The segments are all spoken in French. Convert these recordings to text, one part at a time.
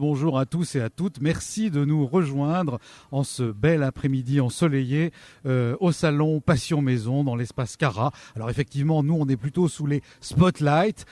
Bonjour à tous et à toutes. Merci de nous rejoindre en ce bel après-midi ensoleillé au salon Passion Maison dans l'espace Cara. Alors effectivement, nous on est plutôt sous les spotlights,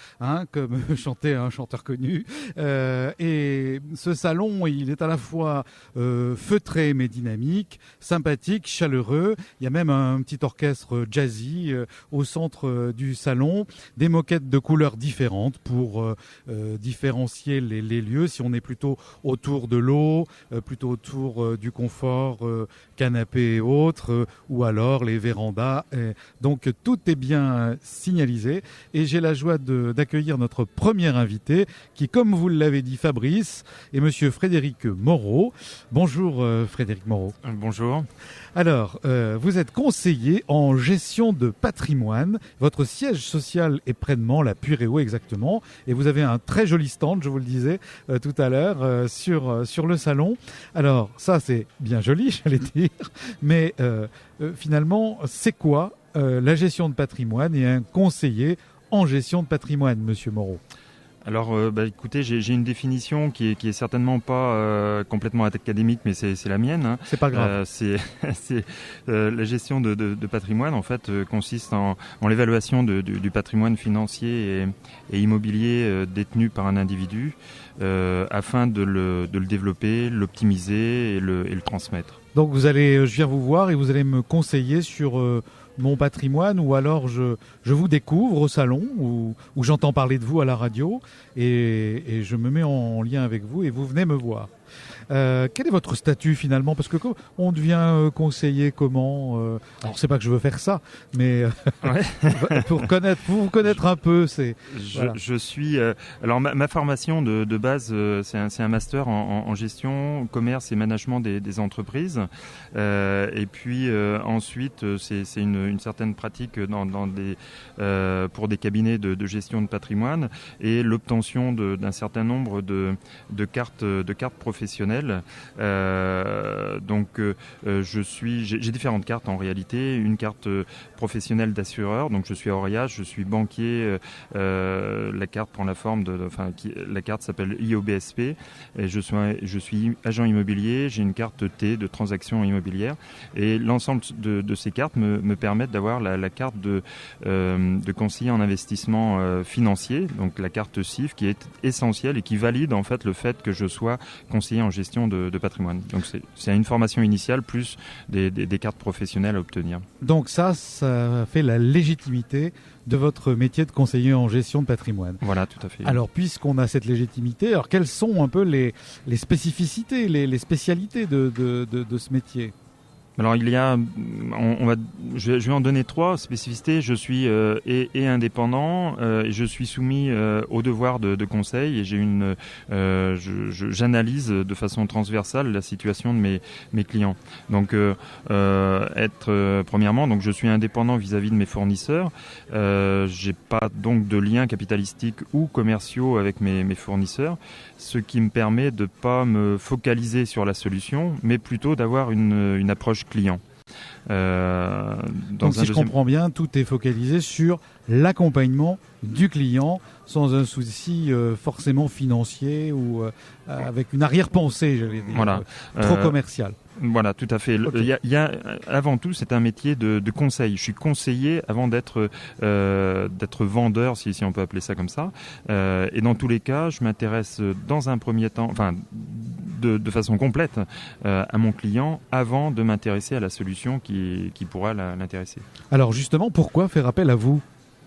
comme chantait un chanteur connu. Et ce salon, il est à la fois feutré mais dynamique, sympathique, chaleureux. Il y a même un petit orchestre jazzy au centre du salon, des moquettes de couleurs différentes pour différencier les lieux. Si on est plutôt autour de l'eau, plutôt autour du confort, canapé et autres, ou alors les vérandas. Donc tout est bien signalisé et j'ai la joie d'accueillir notre premier invité qui, comme vous l'avez dit Fabrice, est monsieur Frédéric Moreau. Bonjour Frédéric Moreau. Bonjour. Alors, vous êtes conseiller en gestion de patrimoine. Votre siège social est près de Mans, la Puréo exactement. Et vous avez un très joli stand, je vous le disais tout à l'heure, sur le salon. Alors, ça c'est bien joli, j'allais dire. Mais finalement, c'est quoi la gestion de patrimoine et un conseiller en gestion de patrimoine, monsieur Moreau ? Alors, écoutez, j'ai une définition qui est certainement pas complètement académique, mais c'est la mienne. C'est pas grave. La gestion de patrimoine, en fait, consiste en l'évaluation du patrimoine financier et immobilier détenu par un individu afin de le développer, l'optimiser et le transmettre. Donc, je viens vous voir et vous allez me conseiller sur mon patrimoine, ou alors je vous découvre au salon ou j'entends parler de vous à la radio et je me mets en lien avec vous et vous venez me voir. Quel est votre statut finalement ? Parce que on devient conseiller comment alors c'est pas que je veux faire ça, mais ouais. pour vous connaître un peu, c'est. Voilà. Je suis. Alors ma formation de base, c'est un master en gestion, commerce et management des entreprises. Et puis ensuite, c'est une certaine pratique pour des cabinets de gestion de patrimoine et l'obtention d'un certain nombre de cartes professionnelles. J'ai différentes cartes en réalité. Une carte professionnelle d'assureur, donc je suis Auréa, je suis banquier. La carte prend la forme la carte s'appelle IOBSP et je suis agent immobilier. J'ai une carte T de transaction immobilière et l'ensemble de ces cartes me permettent d'avoir la carte de conseiller en investissement financier, donc la carte CIF qui est essentielle et qui valide en fait le fait que je sois conseiller en gestion de patrimoine. Donc c'est une formation initiale plus des cartes professionnelles à obtenir. Donc ça fait la légitimité de votre métier de conseiller en gestion de patrimoine. Voilà, tout à fait. Alors puisqu'on a cette légitimité, alors quelles sont un peu les spécificités, les spécialités de ce métier ? Alors il y a, je vais en donner 3 spécificités. Je suis et indépendant, et je suis soumis au devoir de conseil et j'analyse de façon transversale la situation de mes clients. Donc premièrement, donc je suis indépendant vis-à-vis de mes fournisseurs. J'ai pas donc de liens capitalistiques ou commerciaux avec mes fournisseurs, ce qui me permet de pas me focaliser sur la solution, mais plutôt d'avoir une approche client. Donc si je comprends bien, tout est focalisé sur l'accompagnement du client sans un souci forcément financier ou avec une arrière-pensée, j'allais dire, voilà. Trop commerciale. Voilà, tout à fait. Okay. Il y a avant tout, c'est un métier de conseil. Je suis conseiller avant d'être vendeur, si on peut appeler ça comme ça. Et dans tous les cas, je m'intéresse dans un premier temps, de façon complète à mon client avant de m'intéresser à la solution qui pourra l'intéresser. Alors justement, pourquoi faire appel à vous,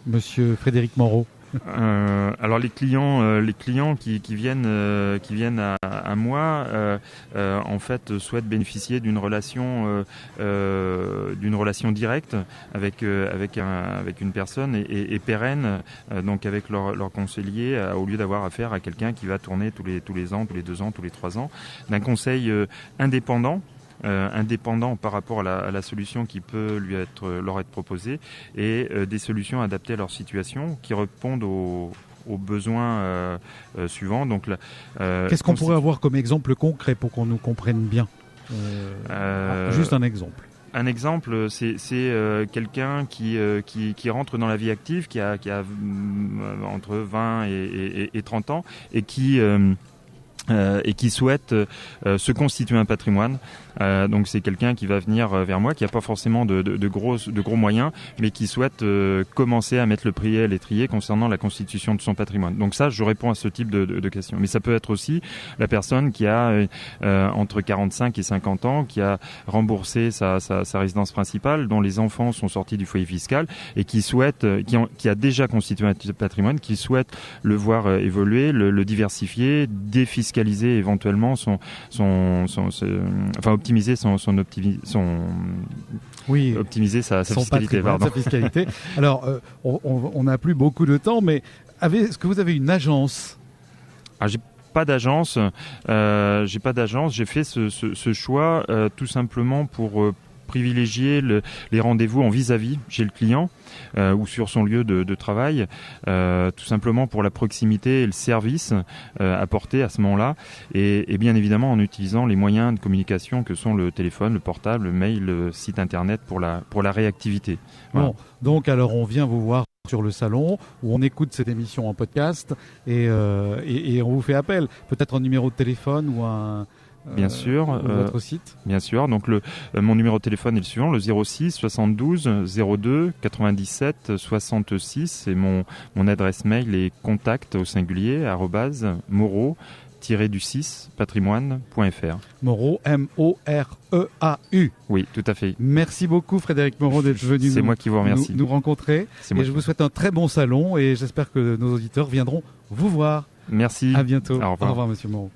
monsieur Frédéric Moreau ? Alors les clients qui viennent à moi en fait souhaitent bénéficier d'une relation directe avec une personne et pérenne, donc avec leur conseiller, au lieu d'avoir affaire à quelqu'un qui va tourner tous les ans, tous les 2 ans, tous les 3 ans, d'un conseil indépendant par rapport à la solution qui peut leur être proposée et des solutions adaptées à leur situation qui répondent aux besoins suivants. Donc, qu'est-ce qu'on pourrait avoir comme exemple concret pour qu'on nous comprenne bien juste un exemple. Un exemple, c'est quelqu'un qui rentre dans la vie active, qui a entre 20 et 30 ans et qui et qui souhaite se constituer un patrimoine. Donc c'est quelqu'un qui va venir vers moi, qui n'a pas forcément de gros moyens, mais qui souhaite commencer à mettre le pied à l'étrier concernant la constitution de son patrimoine. Donc ça, je réponds à ce type de questions. Mais ça peut être aussi la personne qui a entre 45 et 50 ans, qui a remboursé sa résidence principale, dont les enfants sont sortis du foyer fiscal et qui souhaite, qui a déjà constitué un patrimoine, qui souhaite le voir évoluer, le diversifier, défiscaliser éventuellement optimiser optimiser sa fiscalité. Sa fiscalité. Alors, on n'a plus beaucoup de temps, mais est-ce que vous avez une agence? J'ai pas d'agence. J'ai fait ce choix tout simplement pour privilégier les rendez-vous en vis-à-vis chez le client ou sur son lieu de travail, tout simplement pour la proximité et le service apporté à ce moment-là, et bien évidemment en utilisant les moyens de communication que sont le téléphone, le portable, le mail, le site internet pour la réactivité. Voilà. Bon, donc alors on vient vous voir sur le salon, où on écoute cette émission en podcast et on vous fait appel, peut-être un numéro de téléphone ou un... Bien sûr. Votre site. Bien sûr. Donc mon numéro de téléphone est le suivant, le 06 72 02 97 66. C'est mon adresse mail est contact au singulier @moreau-du6 patrimoine.fr. Moreau, M-O-R-E-A-U. Oui, tout à fait. Merci beaucoup Frédéric Moreau d'être venu moi qui vous remercie. nous rencontrer. Et je vous souhaite un très bon salon et j'espère que nos auditeurs viendront vous voir. Merci. À bientôt. Au revoir. Au revoir Monsieur Moreau.